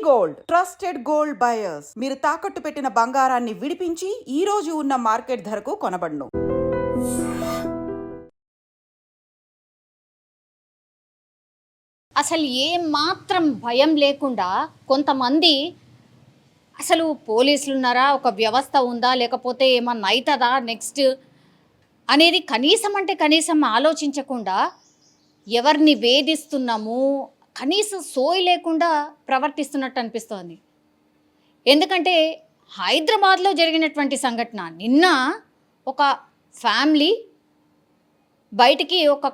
Gold trusted gold buyers మీరు తాకట్టు పెట్టిన బంగారాన్ని విడిపించి ఈ రోజు ఉన్న మార్కెట్ ధరకు కొనబడును. అసలు ఏం మాత్రం భయం లేకుండా కొంతమంది అసలు పోలీసులు ఉన్నారా, ఒక వ్యవస్థ ఉందా, లేకపోతే ఏమన్నా అవుతుందా నెక్స్ట్ అనేది కనీసం అంటే కనీసం ఆలోచించకుండా ఎవరిని వేధిస్తున్నాము కనీసం సోయి లేకుండా ప్రవర్తిస్తున్నట్టు అనిపిస్తోంది. ఎందుకంటే హైదరాబాద్లో జరిగినటువంటి సంఘటన నిన్న ఒక ఫ్యామిలీ బయటికి ఒక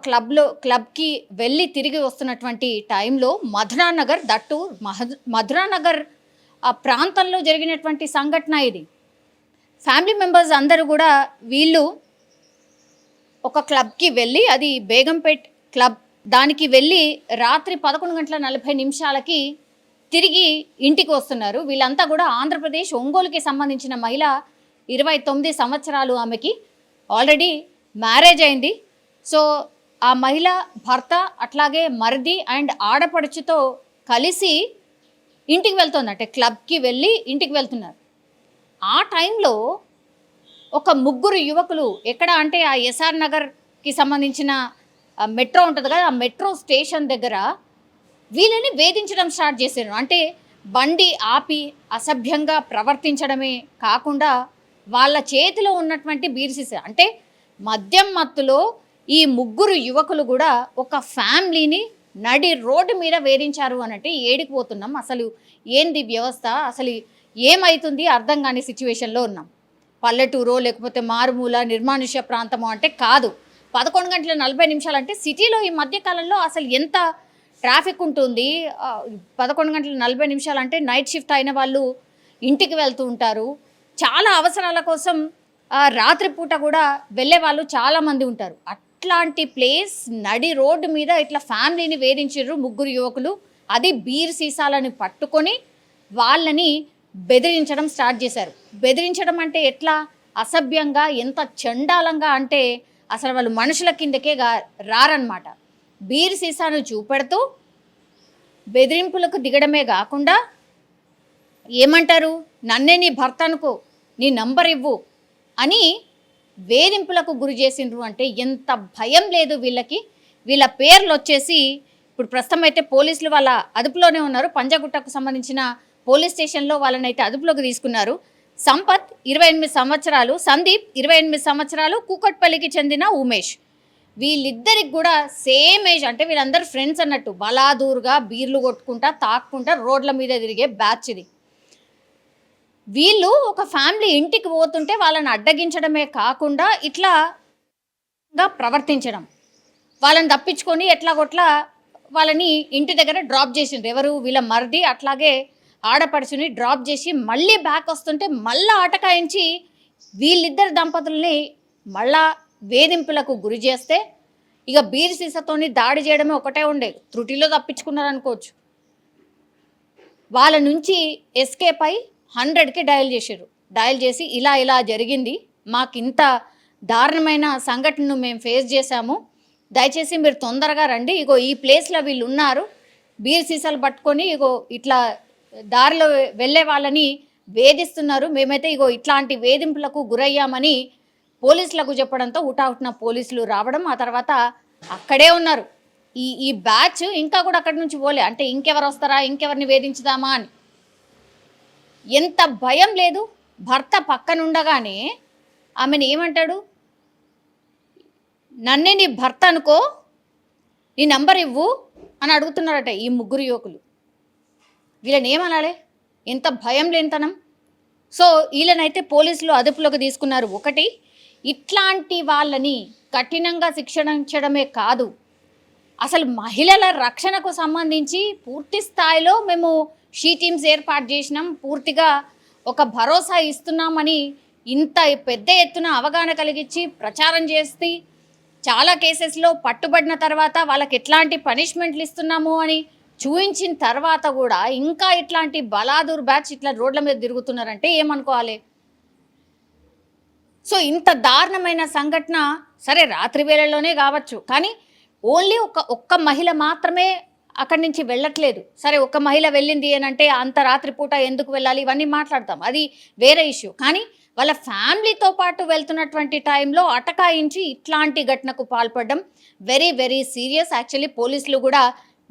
క్లబ్కి వెళ్ళి తిరిగి వస్తున్నటువంటి టైంలో మధురానగర్ దట్టు మధురానగర్ ఆ ప్రాంతంలో జరిగినటువంటి సంఘటన ఇది. ఫ్యామిలీ మెంబర్స్ అందరూ కూడా వీళ్ళు ఒక క్లబ్కి వెళ్ళి, అది బేగంపేట్ క్లబ్, దానికి వెళ్ళి రాత్రి 11:40 తిరిగి ఇంటికి వస్తున్నారు. వీళ్ళంతా కూడా ఆంధ్రప్రదేశ్ ఒంగోలుకి సంబంధించిన మహిళ, 29 సంవత్సరాలు, ఆమెకి ఆల్రెడీ మ్యారేజ్ అయింది. సో ఆ మహిళ భర్త అట్లాగే మరిది అండ్ ఆడపడుచుతో కలిసి ఇంటికి వెళ్తుంది, అంటే క్లబ్కి వెళ్ళి ఇంటికి వెళ్తున్నారు. ఆ టైంలో ఒక ముగ్గురు యువకులు ఎక్కడ అంటే ఆ ఎస్ఆర్ నగర్కి సంబంధించిన మెట్రో ఉంటుంది కదా, ఆ మెట్రో స్టేషన్ దగ్గర వీళ్ళని వేధించడం స్టార్ట్ చేశారు. అంటే బండి ఆపి అసభ్యంగా ప్రవర్తించడమే కాకుండా వాళ్ళ చేతిలో ఉన్నటువంటి బీర్సీస్, అంటే మద్యం మత్తులో ఈ ముగ్గురు యువకులు కూడా ఒక ఫ్యామిలీని నడి రోడ్డు మీద వేధించారు అనంటే ఏడికిపోతున్నాం. అసలు ఏంది వ్యవస్థ, అసలు ఏమవుతుంది అర్థం కాని సిచ్యువేషన్లో ఉన్నాం. పల్లెటూరో లేకపోతే మారుమూల నిర్మానుష్య ప్రాంతమో అంటే కాదు. 11:40 అంటే సిటీలో ఈ మధ్యకాలంలో అసలు ఎంత ట్రాఫిక్ ఉంటుంది. 11:40 అంటే నైట్ షిఫ్ట్ అయిన వాళ్ళు ఇంటికి వెళ్తూ ఉంటారు. చాలా అవసరాల కోసం రాత్రిపూట కూడా వెళ్ళే వాళ్ళు చాలామంది ఉంటారు. అట్లాంటి ప్లేస్ నడి రోడ్డు మీద ఇట్లా ఫ్యామిలీని వేధించారు ముగ్గురు యువకులు. అది బీర్ సీసాలని పట్టుకొని వాళ్ళని బెదిరించడం స్టార్ట్ చేశారు. బెదిరించడం అంటే ఎట్లా అసభ్యంగా, ఎంత చండాలంగా అంటే అసలు వాళ్ళు మనుషుల కిందకే రారన్నమాట. బీర్ సీసాను చూపెడుతూ బెదిరింపులకు దిగడమే కాకుండా ఏమంటారు, నన్నే నీ భర్త అనుకో, నీ నంబర్ ఇవ్వు అని వేధింపులకు గురి చేసిండ్రు. అంటే ఎంత భయం లేదు వీళ్ళకి. వీళ్ళ పేర్లు వచ్చేసి ఇప్పుడు ప్రస్తుతం అయితే పోలీసులు వాళ్ళ అదుపులోనే ఉన్నారు. పంజగుట్టకు సంబంధించిన పోలీస్ స్టేషన్లో వాళ్ళనైతే అదుపులోకి తీసుకున్నారు. సంపత్ 28 సంవత్సరాలు, సందీప్ 28 సంవత్సరాలు, కూకట్పల్లికి చెందిన ఉమేష్. వీళ్ళిద్దరికి కూడా సేమ్ ఏజ్, అంటే వీళ్ళందరూ ఫ్రెండ్స్ అన్నట్టు. బలాదూరుగా బీర్లు కొట్టుకుంటా తాక్కుంటా రోడ్ల మీద తిరిగే బ్యాచ్ ఇది. వీళ్ళు ఒక ఫ్యామిలీ ఇంటికి పోతుంటే వాళ్ళని అడ్డగించడమే కాకుండా ఇట్లా ప్రవర్తించడం, వాళ్ళని తప్పించుకొని ఎట్లాగొట్లా వాళ్ళని ఇంటి దగ్గర డ్రాప్ చేసిండ్రు. ఎవరు, వీళ్ళ మరిది అట్లాగే ఆడపడుచుని డ్రాప్ చేసి మళ్ళీ బ్యాక్ వస్తుంటే మళ్ళీ ఆటకాయించి వీళ్ళిద్దరు దంపతుల్ని మళ్ళా వేధింపులకు గురి చేస్తే ఇక బీర్ సీసాతోని దాడి చేయడమే ఒకటే ఉండే. త్రుటిలో తప్పించుకున్నారనుకోవచ్చు. వాళ్ళ నుంచి ఎస్కేప్ అయి 100కి డయల్ చేశారు. డయల్ చేసి ఇలా జరిగింది, మాకు ఇంత దారుణమైన సంఘటనను మేము ఫేస్ చేశాము, దయచేసి మీరు తొందరగా రండి, ఇగో ఈ ప్లేస్లో వీళ్ళు ఉన్నారు, బీర్ సీసాలు పట్టుకొని ఇగో ఇట్లా దారిలో వెళ్ళే వాళ్ళని వేధిస్తున్నారు, మేమైతే ఇగో ఇట్లాంటి వేధింపులకు గురయ్యామని పోలీసులకు చెప్పడంతో హుటాహుటిన పోలీసులు రావడం, ఆ తర్వాత అక్కడే ఉన్నారు. ఈ బ్యాచ్ ఇంకా కూడా అక్కడి నుంచి పోలే. అంటే ఇంకెవరు వస్తారా, ఇంకెవరిని వేధించుదామా అని. ఎంత భయం లేదు. భర్త పక్కనుండగానే ఆమెను ఏమంటాడు, నన్నే నీ భర్త అనుకో, నీ నంబర్ ఇవ్వు అని అడుగుతున్నారట ఈ ముగ్గురు యువకులు. వీళ్ళని ఏమనాలి, ఎంత భయం లేనితనం. సో వీళ్ళనైతే పోలీసులు అదుపులోకి తీసుకున్నారు. ఒకటి, ఇట్లాంటి వాళ్ళని కఠినంగా శిక్షించడమే కాదు, అసలు మహిళల రక్షణకు సంబంధించి పూర్తి స్థాయిలో మేము షీ టీమ్స్ ఏర్పాటు చేసినాం, పూర్తిగా ఒక భరోసా ఇస్తున్నామని ఇంత పెద్ద ఎత్తున అవగాహన కలిగించి ప్రచారం చేసి చాలా కేసెస్లో పట్టుబడిన తర్వాత వాళ్ళకి ఎట్లాంటి పనిష్మెంట్లు ఇస్తున్నాము అని చూయించిన తర్వాత కూడా ఇంకా ఇట్లాంటి బలాదూర్ బ్యాచ్ ఇట్లా రోడ్ల మీద తిరుగుతున్నారంటే ఏమనుకోవాలి. సో ఇంత దారుణమైన సంఘటన సరే రాత్రి వేళల్లోనే కావచ్చు, కానీ ఓన్లీ ఒక్క మహిళ మాత్రమే అక్కడి నుంచి వెళ్ళట్లేదు. సరే ఒక మహిళ వెళ్ళింది అని అంటే అంత రాత్రిపూట ఎందుకు వెళ్ళాలి ఇవన్నీ మాట్లాడతాం, అది వేరే ఇష్యూ. కానీ వాళ్ళ ఫ్యామిలీతో పాటు వెళ్తున్నటువంటి టైంలో అటకాయించి ఇట్లాంటి ఘటనకు పాల్పడడం వెరీ వెరీ సీరియస్. యాక్చువల్లీ పోలీసులు కూడా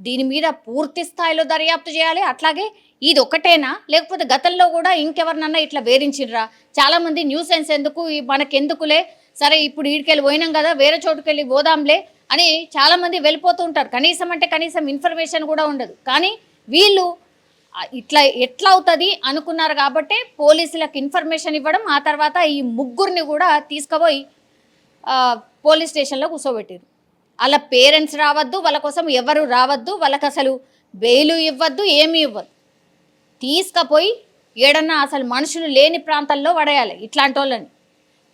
దీని మీద పూర్తి స్థాయిలో దర్యాప్తు చేయాలి. అట్లాగే ఇది ఒకటేనా, లేకపోతే గతంలో కూడా ఇంకెవరినన్నా ఇట్లా వేధించిర్రా? చాలామంది న్యూసెన్స్ ఎందుకు, మనకెందుకులే, సరే ఇప్పుడు ఈడికెళ్ళి పోయినాం కదా వేరే చోటుకెళ్ళి పోదాంలే అని చాలామంది వెళ్ళిపోతూ ఉంటారు. కనీసం అంటే కనీసం ఇన్ఫర్మేషన్ కూడా ఉండదు. కానీ వీళ్ళు ఇట్లా ఎట్లా అవుతుంది అనుకున్నారు కాబట్టి పోలీసులకు ఇన్ఫర్మేషన్ ఇవ్వడం, ఆ తర్వాత ఈ ముగ్గురిని కూడా తీసుకుపోయి పోలీస్ స్టేషన్లో కూర్చోబెట్టారు. వాళ్ళ పేరెంట్స్ రావద్దు, వాళ్ళ కోసం ఎవరు రావద్దు, వాళ్ళకి అసలు బెయిలు ఇవ్వద్దు, ఏమీ ఇవ్వద్దు. తీసుకుపోయి ఏడన్నా అసలు మనుషులు లేని ప్రాంతాల్లో పడేయాలి. ఇట్లాంటి వాళ్ళని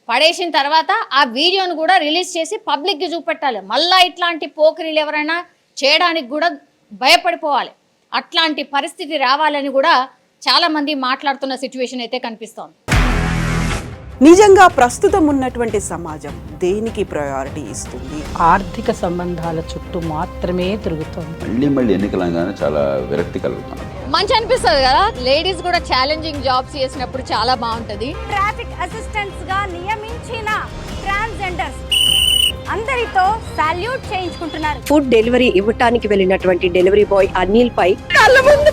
పడేసిన తర్వాత ఆ వీడియోను కూడా రిలీజ్ చేసి పబ్లిక్కి చూపెట్టాలి. మళ్ళీ ఇట్లాంటి పోకిరీలు ఎవరైనా చేయడానికి కూడా భయపడిపోవాలి. అట్లాంటి పరిస్థితి రావాలని కూడా చాలామంది మాట్లాడుతున్న సిచ్యువేషన్ అయితే కనిపిస్తోంది. నిజంగా ప్రస్తుతం ఉన్నటువంటి సమాజం దేనికి ప్రయారిటీ ఇస్తుంది? ఆర్థిక సంబంధాల చుట్టూ మాత్రమే తిరుగుతోంది. మళ్ళీ ఎన్నికలంగానే చాలా విరక్తి కలుగుతాను. మంచి అనిపిస్తుంది కదా, లేడీస్ కూడా ఛాలెంజింగ్ జాబ్స్ చేసినప్పుడు చాలా బాగుంటుంది. ట్రాఫిక్ అసిస్టెంట్స్ గా నియమించిన ట్రాన్స్జెండర్స్ అందరితో సాల్యూట్ చేయించుకుంటున్నారు. ఫుడ్ డెలివరీ ఇవ్వటానికి వెళ్ళినటువంటి డెలివరీ బాయ్ అనిల్ పై కళ్ళ ముందు